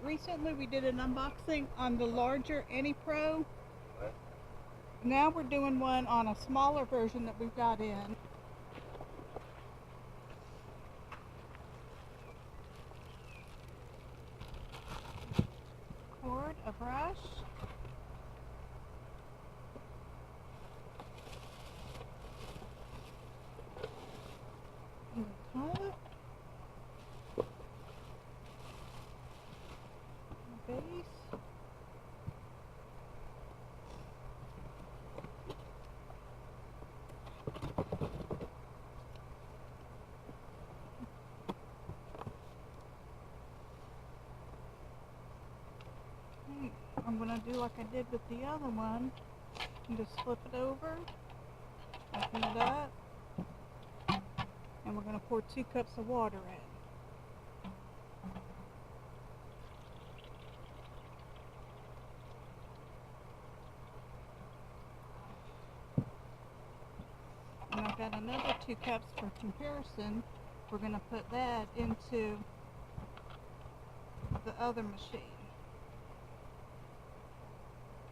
Recently we did an unboxing on the larger Anypro. Now we're doing one on a smaller version that we've got in. Cord, a brush, and a toilet, a base, I'm going to do like I did with the other one and just flip it over, open it up, and we're going to pour 2 cups of water in. And I've got another 2 cups for comparison. We're going to put that into the other machine.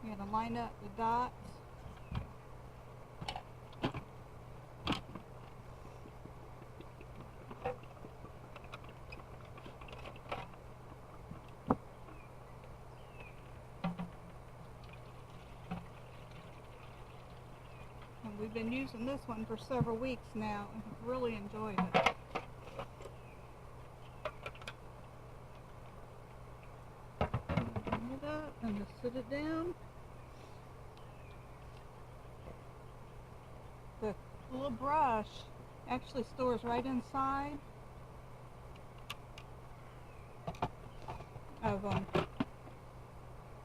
You're going to line up the dots. And we've been using this one for several weeks now and have really enjoyed it. Bring it up and just sit it down. The little brush actually stores right inside of them,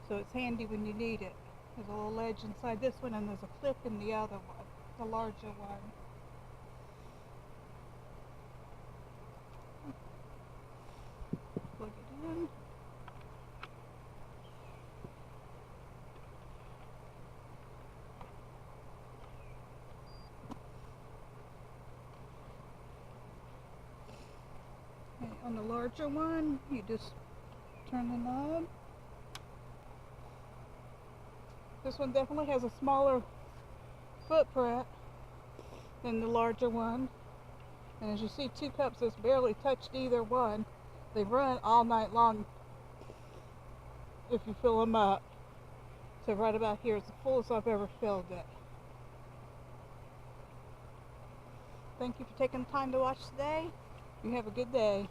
so it's handy when you need it. There's a little ledge inside this one, and there's a clip in the other one, the larger one. Plug it in. Okay, on the larger one, you just turn the knob. This one definitely has a smaller footprint than the larger one. And as you see, 2 cups has barely touched either one. They run all night long if you fill them up. So right about here is the fullest I've ever filled it. Thank you for taking the time to watch today. You have a good day.